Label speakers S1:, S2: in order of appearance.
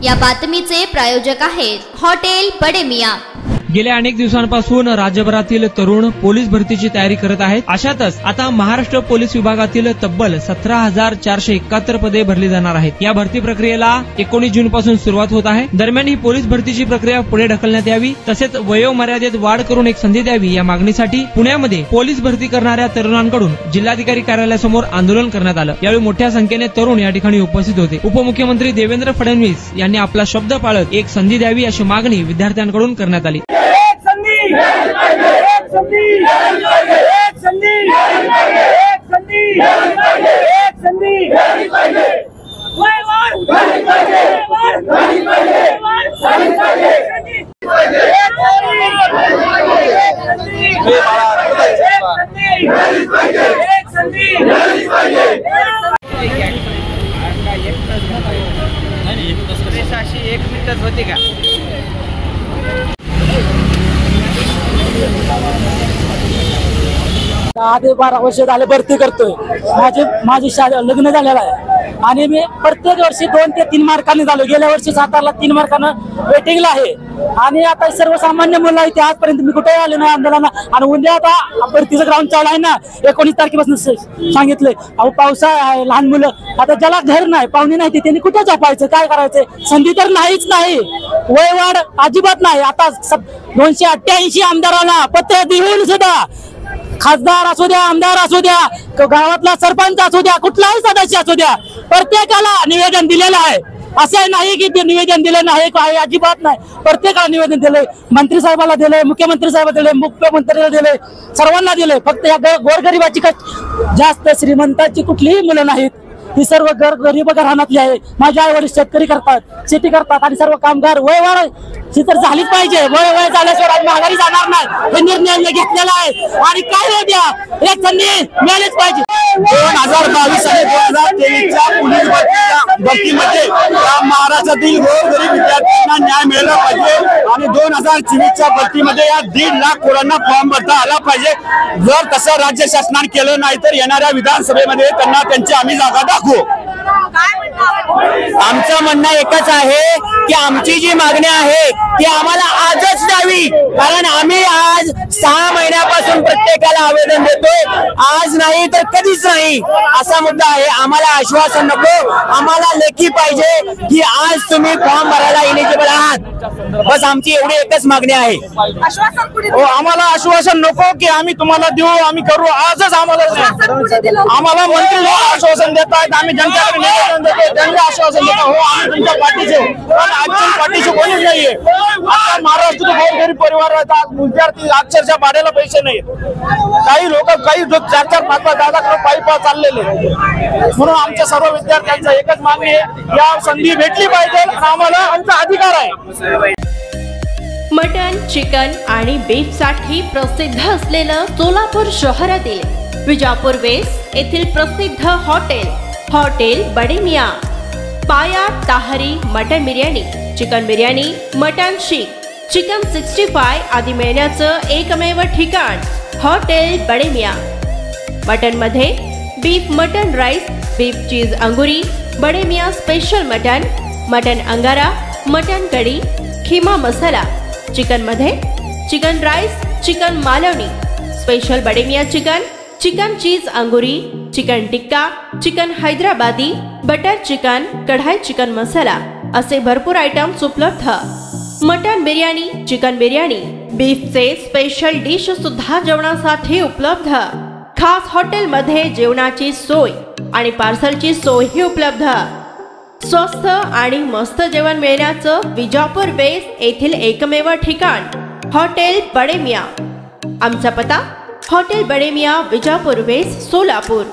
S1: या बातमीचे प्रायोजक आहेत हॉटेल बडे मियां।
S2: गेल्या अनेक दिवसांपासून राज्यभरातील तरुण पोलीस भरतीची तयारी करत आहेत। अशातच आता महाराष्ट्र पोलीस विभागातील तब्बल 17,471 पदे भरली जाणार आहेत। या भरती प्रक्रियेला 19 जून पासून सुरुवात होत आहे। दरम्यान ही पोलीस भरतीची प्रक्रिया पुढे ढकलण्यात यावी, तसेच वयोमर्यादेत वाढ करून एक संधी द्यावी या मागणीसाठी पुण्यामध्ये पोलीस भरती करणाऱ्या तरुणांकडून जिल्हाधिकारी कार्यालयासमोर आंदोलन करण्यात आलं। यावेळी मोठ्या संख्येने तरुण या ठिकाणी उपस्थित होते। उपमुख्यमंत्री देवेंद्र फडणवीस यांनी आपला शब्द पाळत एक संधी द्यावी अशी मागणी विद्यार्थ्यांकडून करण्यात आली।
S3: एक मिनिटात होते का?
S4: 10 ते 12 वर्ष झाले भरती करतोय। माझी लग्न झालेलं आहे आणि मी प्रत्येक वर्षी 2 ते 3 मार्कांनी झालो। गेल्या वर्षी सातारला 3 मार्कानं वेटिंगला आहे आणि आता सर्वसामान्य मुलं आहे ते आजपर्यंत मी कुठे आले नाही आंदोलनाला। आणि उद्या आता भरतीचं ग्राउंड चालू आहे ना, 19 तारखेपासून सांगितलंय। अहो पावसाळा आहे, लहान मुलं, आता ज्याला घर नाही, पाहुणे नाही, त्यांनी कुठे झोपायचं, काय करायचं? संधी तर नाहीच नाही, वयवाढ अजिबात नाही। आता 288 आमदारांना पत्र देऊन सुद्धा, खासदार असू द्या, आमदार असू द्या, गावातला सरपंच असू द्या, कुठलाही सदस्य असू द्या, प्रत्येकाला निवेदन दिलेलं आहे। असं नाही की ते निवेदन दिलं नाही, काही अजिबात नाही, प्रत्येकाला निवेदन दिलंय। मंत्री साहेबाला दिलंय, मुख्यमंत्री साहेबाला दिलंय, मुख्यमंत्र्याला दिलंय, सर्वांना दिलंय। फक्त या गोरगरिबाची जास्त श्रीमंताची कुठलीही मुलं नाहीत, ही सर्व गरीब घराण्यातली आहे। माझ्या आई वडील शेतकरी करतात, शेती करतात आणि सर्व कामगार। वयवाढ ही तर झालीच पाहिजे, वय झाल्याशिवाय माघारी जाणार नाही, हे निर्णय घेतलेला आहे। आणि काय होऊ द्या, एक संधी मिळालीच पाहिजे।
S5: 2022 आणि 2023च्या पोलीस भरतीमध्ये महाराष्ट्रातील गोरगरीब विद्यार्थ्यांना न्याय मिळाला पाहिजे आणि 2024च्या भरतीमध्ये या 1.5 लाख पोरांना फॉर्म भरता आला पाहिजे। जर तसं राज्य शासनाने केलं नाही तर येणाऱ्या विधानसभेमध्ये त्यांना त्यांची आम्ही जागा दाखवू। आमचं म्हणणं एकच आहे की आमची जी मागणी आहे ती आम्हाला आजच द्यावी, कारण आम्ही आज 6 महिन्यापासून प्रत्येकाला आवेदन देतोय, आज नाही तर कधीच नाही असा मुद्दा आहे। आम्हाला आश्वासन नको, आम्हाला लेखी पाहिजे की आज तुम्ही फॉर्म भरायला एलिजिबल आहात, बस आमची एवढी एकच मागणी आहे। आम्हाला आश्वासन नको की आम्ही तुम्हाला देऊ, आम्ही करू, आजच आम्हाला मंत्री आश्वासन देत आहेत, आम्ही जनतेकडे निवेदन देतो, त्यांनी आश्वासन देतो, हो आम्ही तुमच्या पाठीचे, पण आजच्या पाठीचे कोणीच नाहीये। आता महाराष्ट्रातील गोरगरीब परिवार आहेत, विद्यार्थी अक्षरशः भाड्याला पैसे नाही, काही लोक 4-4, 5-5, 10 लाख पायी चाललेले। म्हणून आमच्या सर्व विद्यार्थ्यांचं एकच मागणी आहे, या संधी भेटली पाहिजे आणि आम्हाला आमचा अधिकार आहे।
S6: मटन, चिकन आणि बीफ साठी प्रसिद्ध असलेलं सोलापूर शहरातील विजापूर वेस्ट येथील प्रसिद्ध हॉटेल बडे मियां। पाया ताहरी mutton biryani, chicken biryani, mutton seekh, chicken 65 आदी मिळण्याचं एकमेव ठिकाण हॉटेल बडे मियां। मटन मध्ये beef mutton rice, beef cheese अंगुरी, Bade Miyan special mutton, mutton अंगारा, मटन कढी, खीमा मसाला। चिकन मध्ये chicken rice, chicken Malvani, special Bade Miyan chicken, chicken cheese अंगुरी, chicken tikka, chicken Hyderabadi, butter chicken, kadai chicken masala असे भरपूर आयटम्स उपलब्ध। मटन बिर्याणी, चिकन बिर्याणी, बीफचे स्पेशल डिश सुद्धा जेवणासाठी उपलब्ध। खास हॉटेल मध्ये जेवणाची सोय आणि पार्सलची सोयही उपलब्ध। स्वस्त आणि मस्त जेवण मिळण्याचं विजापूर वेस्ट येथील एकमेव ठिकाण हॉटेल बडे मियां। आमचा पत्ता हॉटेल बडे मियां, विजापूर वेस्ट, सोलापूर।